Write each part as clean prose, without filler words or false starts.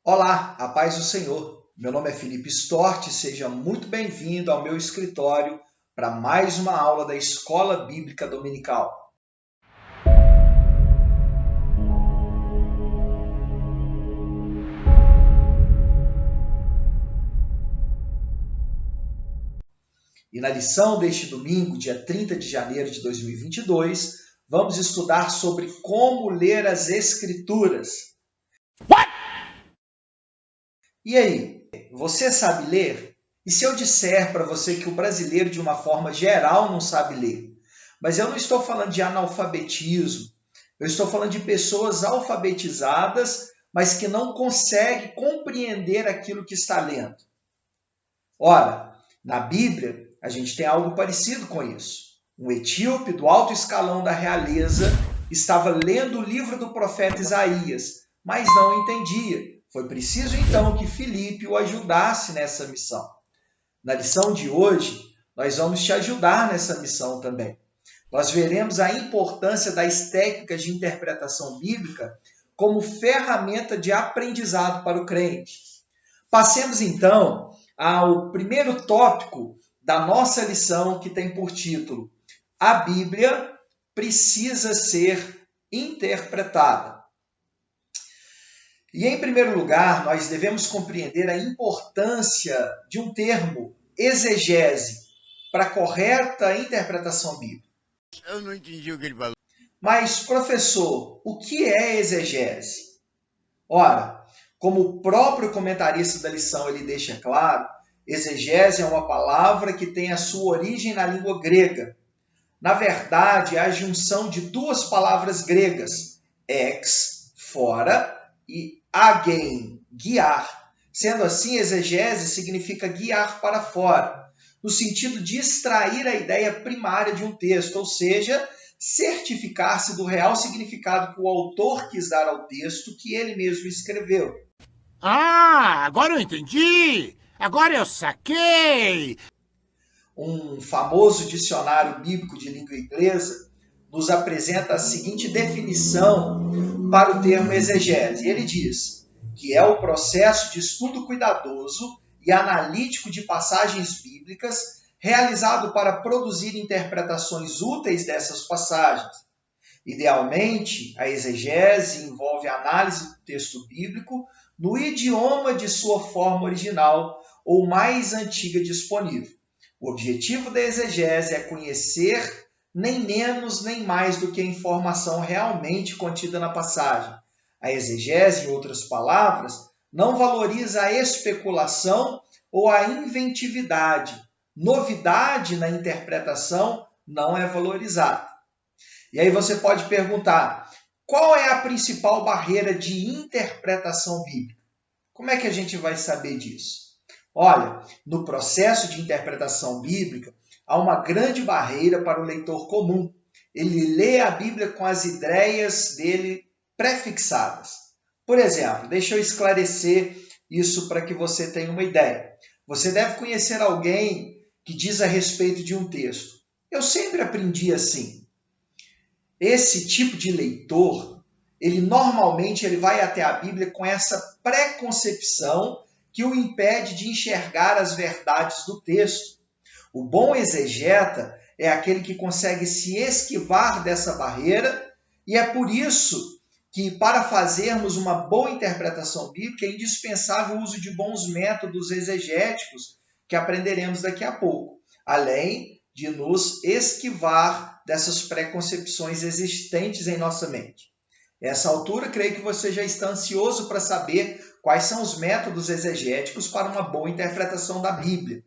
Olá, a paz do Senhor. Meu nome é Felipe Stort, seja muito bem-vindo ao meu escritório para mais uma aula da Escola Bíblica Dominical. E na lição deste domingo, dia 30 de janeiro de 2022, vamos estudar sobre como ler as Escrituras. What? E aí, você sabe ler? E se eu disser para você que o brasileiro, de uma forma geral, não sabe ler? Mas eu não estou falando de analfabetismo, eu estou falando de pessoas alfabetizadas, mas que não conseguem compreender aquilo que está lendo. Ora, na Bíblia, a gente tem algo parecido com isso. Um etíope do alto escalão da realeza estava lendo o livro do profeta Isaías, mas não entendia. Foi preciso, então, que Filipe o ajudasse nessa missão. Na lição de hoje, nós vamos te ajudar nessa missão também. Nós veremos a importância das técnicas de interpretação bíblica como ferramenta de aprendizado para o crente. Passemos, então, ao primeiro tópico da nossa lição, que tem por título: A Bíblia precisa ser interpretada. E, em primeiro lugar, nós devemos compreender a importância de um termo, exegese, para a correta interpretação bíblica. Eu não entendi o que ele falou. Mas, professor, o que é exegese? Ora, como o próprio comentarista da lição ele deixa claro, exegese é uma palavra que tem a sua origem na língua grega. Na verdade, é a junção de duas palavras gregas, ex, fora, e agen, guiar. Sendo assim, exegese significa guiar para fora, no sentido de extrair a ideia primária de um texto, ou seja, certificar-se do real significado que o autor quis dar ao texto que ele mesmo escreveu. Ah, agora eu entendi! Agora eu saquei! Um famoso dicionário bíblico de língua inglesa nos apresenta a seguinte definição para o termo exegese. Ele diz que é o processo de estudo cuidadoso e analítico de passagens bíblicas realizado para produzir interpretações úteis dessas passagens. Idealmente, a exegese envolve a análise do texto bíblico no idioma de sua forma original ou mais antiga disponível. O objetivo da exegese é conhecer nem menos nem mais do que a informação realmente contida na passagem. A exegese, em outras palavras, não valoriza a especulação ou a inventividade. Novidade na interpretação não é valorizada. E aí você pode perguntar, qual é a principal barreira de interpretação bíblica? Como é que a gente vai saber disso? Olha, no processo de interpretação bíblica, há uma grande barreira para o leitor comum. Ele lê a Bíblia com as ideias dele prefixadas. Por exemplo, deixa eu esclarecer isso para que você tenha uma ideia. Você deve conhecer alguém que diz a respeito de um texto: eu sempre aprendi assim. Esse tipo de leitor, normalmente vai até a Bíblia com essa preconcepção que o impede de enxergar as verdades do texto. O bom exegeta é aquele que consegue se esquivar dessa barreira, e é por isso que, para fazermos uma boa interpretação bíblica, é indispensável o uso de bons métodos exegéticos, que aprenderemos daqui a pouco, além de nos esquivar dessas preconcepções existentes em nossa mente. Nessa altura, creio que você já está ansioso para saber quais são os métodos exegéticos para uma boa interpretação da Bíblia.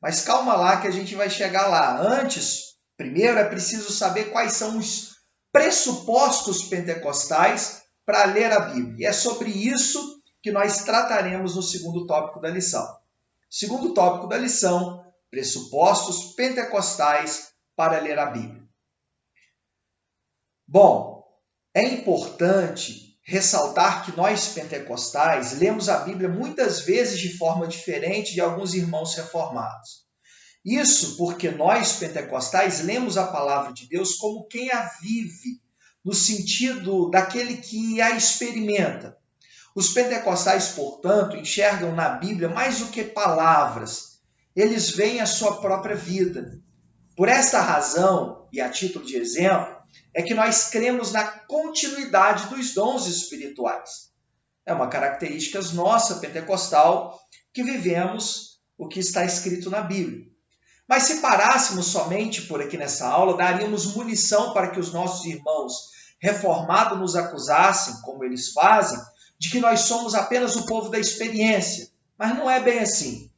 Mas calma lá que a gente vai chegar lá. Antes, primeiro é preciso saber quais são os pressupostos pentecostais para ler a Bíblia. E é sobre isso que nós trataremos no segundo tópico da lição. Segundo tópico da lição, pressupostos pentecostais para ler a Bíblia. Bom, é importante ressaltar que nós pentecostais lemos a Bíblia muitas vezes de forma diferente de alguns irmãos reformados. Isso porque nós pentecostais lemos a palavra de Deus como quem a vive, no sentido daquele que a experimenta. Os pentecostais, portanto, enxergam na Bíblia mais do que palavras. Eles veem a sua própria vida. Por esta razão, e a título de exemplo, é que nós cremos na continuidade dos dons espirituais. É uma característica nossa, pentecostal, que vivemos o que está escrito na Bíblia. Mas se parássemos somente por aqui nessa aula, daríamos munição para que os nossos irmãos reformados nos acusassem, como eles fazem, de que nós somos apenas o povo da experiência. Mas não é bem assim.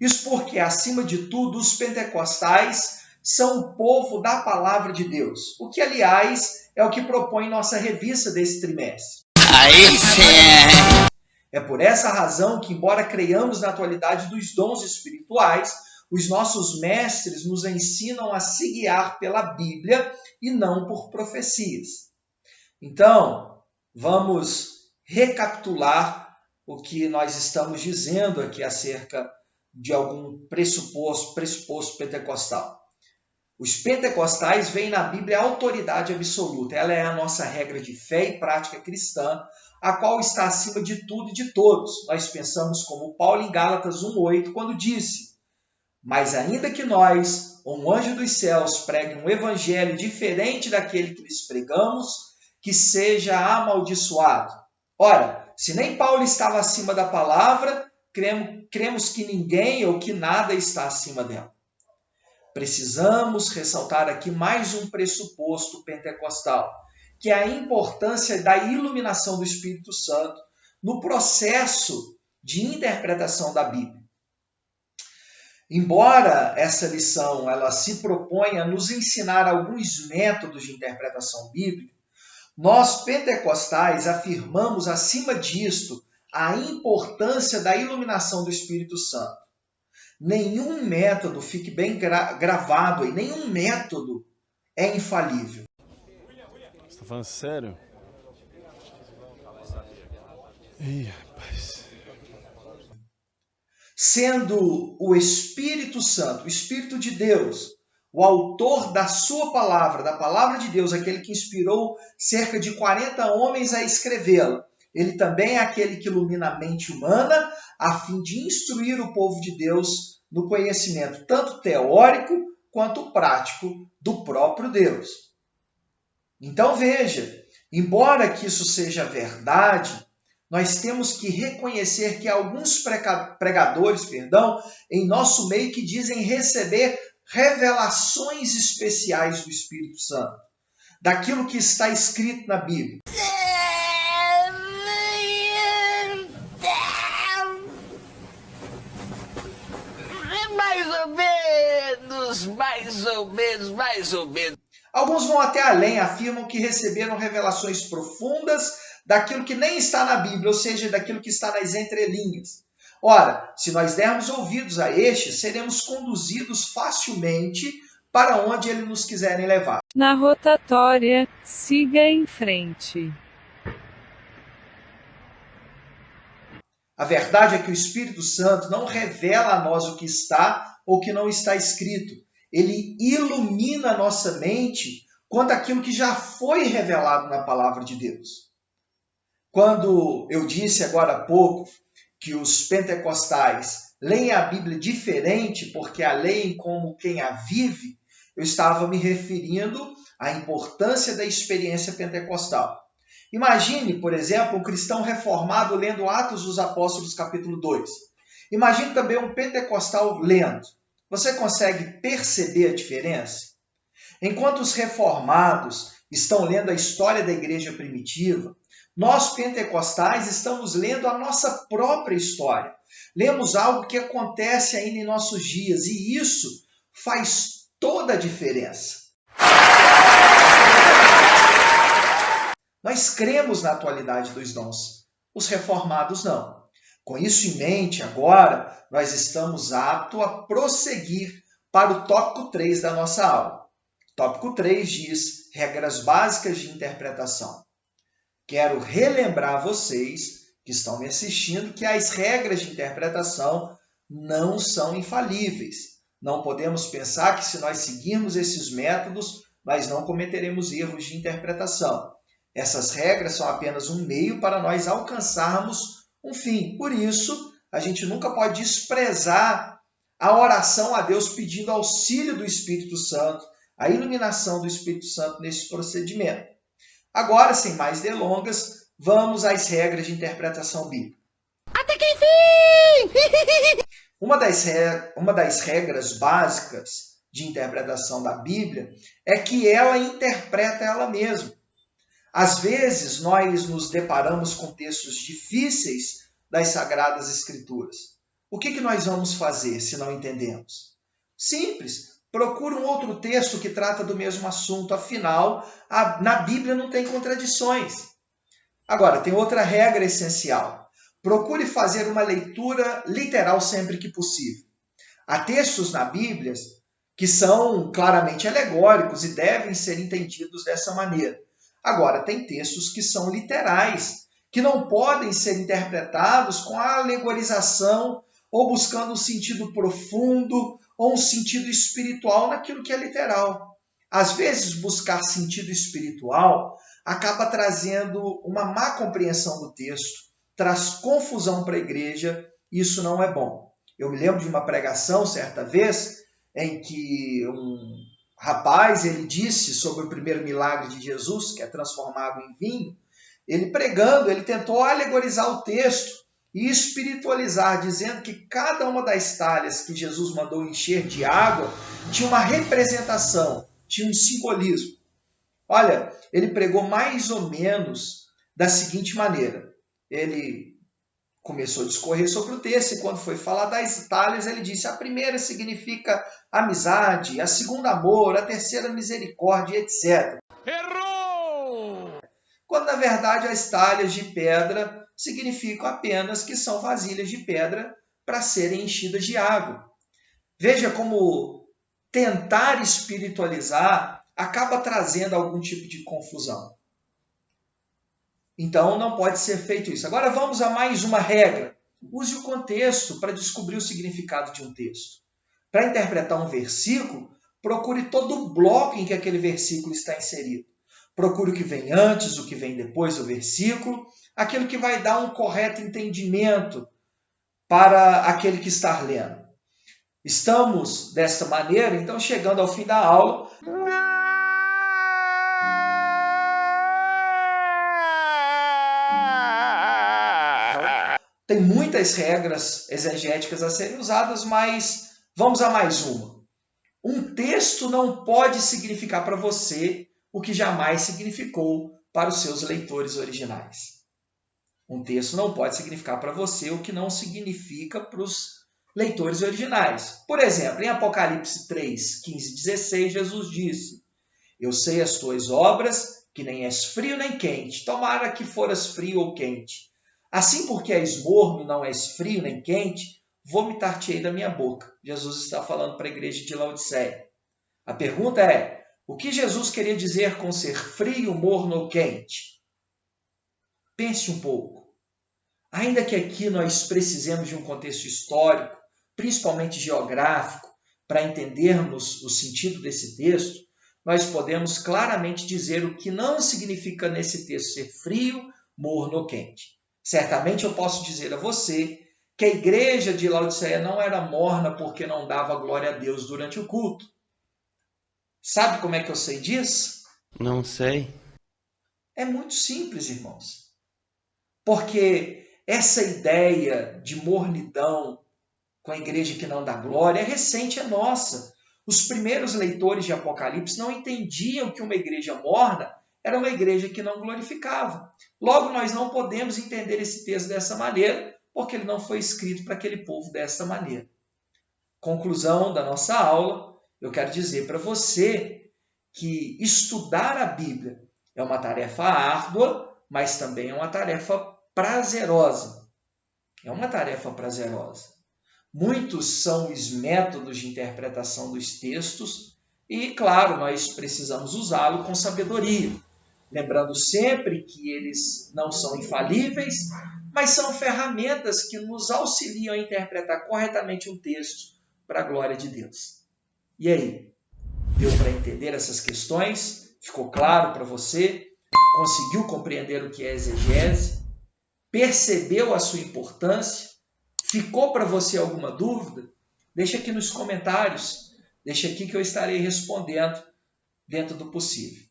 Isso porque, acima de tudo, os pentecostais são o povo da palavra de Deus. O que, aliás, é o que propõe nossa revista desse trimestre. Aí sim! É por essa razão que, embora creiamos na atualidade dos dons espirituais, os nossos mestres nos ensinam a se guiar pela Bíblia e não por profecias. Então, vamos recapitular o que nós estamos dizendo aqui acerca de algum pressuposto pentecostal. Os pentecostais veem na Bíblia a autoridade absoluta. Ela é a nossa regra de fé e prática cristã, a qual está acima de tudo e de todos. Nós pensamos como Paulo em Gálatas 1,8, quando disse: mas ainda que nós, ou um anjo dos céus, pregue um evangelho diferente daquele que lhes pregamos, que seja amaldiçoado. Ora, se nem Paulo estava acima da palavra, cremos que ninguém ou que nada está acima dela. Precisamos ressaltar aqui mais um pressuposto pentecostal, que é a importância da iluminação do Espírito Santo no processo de interpretação da Bíblia. Embora essa lição ela se proponha a nos ensinar alguns métodos de interpretação bíblica, nós pentecostais afirmamos acima disto a importância da iluminação do Espírito Santo. Nenhum método, fique bem gravado aí, nenhum método é infalível. Você tá falando sério? Ih, rapaz. Sendo o Espírito Santo, o Espírito de Deus, o autor da sua palavra, da palavra de Deus, aquele que inspirou cerca de 40 homens a escrevê-la, ele também é aquele que ilumina a mente humana a fim de instruir o povo de Deus no conhecimento tanto teórico quanto prático do próprio Deus. Então veja, embora que isso seja verdade, nós temos que reconhecer que há alguns pregadores, em nosso meio que dizem receber revelações especiais do Espírito Santo, daquilo que está escrito na Bíblia. Mais ou menos. Alguns vão até além, afirmam que receberam revelações profundas daquilo que nem está na Bíblia, ou seja, daquilo que está nas entrelinhas. Ora, se nós dermos ouvidos a estes, seremos conduzidos facilmente para onde eles nos quiserem levar. Na rotatória, siga em frente. A verdade é que o Espírito Santo não revela a nós o que está ou o que não está escrito. Ele ilumina a nossa mente quanto àquilo que já foi revelado na palavra de Deus. Quando eu disse agora há pouco que os pentecostais leem a Bíblia diferente porque a leem como quem a vive, eu estava me referindo à importância da experiência pentecostal. Imagine, por exemplo, um cristão reformado lendo Atos dos Apóstolos, capítulo 2. Imagine também um pentecostal lendo. Você consegue perceber a diferença? Enquanto os reformados estão lendo a história da igreja primitiva, nós pentecostais estamos lendo a nossa própria história. Lemos algo que acontece ainda em nossos dias e isso faz toda a diferença. Nós cremos na atualidade dos dons, os reformados não. Com isso em mente, agora, nós estamos aptos a prosseguir para o tópico 3 da nossa aula. Tópico 3 diz regras básicas de interpretação. Quero relembrar a vocês que estão me assistindo que as regras de interpretação não são infalíveis. Não podemos pensar que se nós seguirmos esses métodos, nós não cometeremos erros de interpretação. Essas regras são apenas um meio para nós alcançarmos um fim. Por isso, a gente nunca pode desprezar a oração a Deus pedindo auxílio do Espírito Santo, a iluminação do Espírito Santo nesse procedimento. Agora, sem mais delongas, vamos às regras de interpretação bíblica. Até que enfim! Uma das regras básicas de interpretação da Bíblia é que ela interpreta ela mesma. Às vezes, nós nos deparamos com textos difíceis das Sagradas Escrituras. O que nós vamos fazer se não entendemos? Simples, procure um outro texto que trata do mesmo assunto. Afinal, na Bíblia não tem contradições. Agora, tem outra regra essencial. Procure fazer uma leitura literal sempre que possível. Há textos na Bíblia que são claramente alegóricos e devem ser entendidos dessa maneira. Agora, tem textos que são literais, que não podem ser interpretados com a alegorização ou buscando um sentido profundo ou um sentido espiritual naquilo que é literal. Às vezes, buscar sentido espiritual acaba trazendo uma má compreensão do texto, traz confusão para a igreja, e isso não é bom. Eu me lembro de uma pregação, certa vez, em que um rapaz ele disse sobre o primeiro milagre de Jesus, que é transformado em vinho. Ele pregando, ele tentou alegorizar o texto e espiritualizar, dizendo que cada uma das talhas que Jesus mandou encher de água tinha uma representação, tinha um simbolismo. Olha, ele pregou mais ou menos da seguinte maneira. Ele começou a discorrer sobre o texto e quando foi falar das talhas, ele disse: a primeira significa amizade, a segunda amor, a terceira misericórdia, etc. Errou! Quando na verdade as talhas de pedra significam apenas que são vasilhas de pedra para serem enchidas de água. Veja como tentar espiritualizar acaba trazendo algum tipo de confusão. Então, não pode ser feito isso. Agora, vamos a mais uma regra. Use o contexto para descobrir o significado de um texto. Para interpretar um versículo, procure todo o bloco em que aquele versículo está inserido. Procure o que vem antes, o que vem depois do versículo, aquilo que vai dar um correto entendimento para aquele que está lendo. Estamos, desta maneira, então, chegando ao fim da aula. Tem muitas regras exegéticas a serem usadas, mas vamos a mais uma. Um texto não pode significar para você o que jamais significou para os seus leitores originais. Um texto não pode significar para você o que não significa para os leitores originais. Por exemplo, em Apocalipse 3, 15 e 16, Jesus disse: eu sei as tuas obras, que nem és frio nem quente, tomara que foras frio ou quente. Assim, porque és morno, não és frio nem quente, vomitar-te-ei da minha boca. Jesus está falando para a igreja de Laodiceia. A pergunta é, o que Jesus queria dizer com ser frio, morno ou quente? Pense um pouco. Ainda que aqui nós precisemos de um contexto histórico, principalmente geográfico, para entendermos o sentido desse texto, nós podemos claramente dizer o que não significa nesse texto ser frio, morno ou quente. Certamente eu posso dizer a você que a igreja de Laodiceia não era morna porque não dava glória a Deus durante o culto. Sabe como é que eu sei disso? Não sei. É muito simples, irmãos. Porque essa ideia de mornidão com a igreja que não dá glória é recente, é nossa. Os primeiros leitores de Apocalipse não entendiam que uma igreja morna era uma igreja que não glorificava. Logo, nós não podemos entender esse texto dessa maneira, porque ele não foi escrito para aquele povo dessa maneira. Conclusão da nossa aula, eu quero dizer para você que estudar a Bíblia é uma tarefa árdua, mas também é uma tarefa prazerosa. É uma tarefa prazerosa. Muitos são os métodos de interpretação dos textos e, claro, nós precisamos usá-lo com sabedoria. Lembrando sempre que eles não são infalíveis, mas são ferramentas que nos auxiliam a interpretar corretamente um texto para a glória de Deus. E aí? Deu para entender essas questões? Ficou claro para você? Conseguiu compreender o que é exegese? Percebeu a sua importância? Ficou para você alguma dúvida? Deixa aqui nos comentários. Deixa aqui que eu estarei respondendo dentro do possível.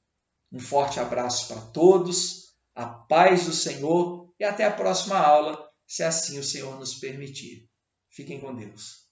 Um forte abraço para todos, a paz do Senhor e até a próxima aula, se assim o Senhor nos permitir. Fiquem com Deus.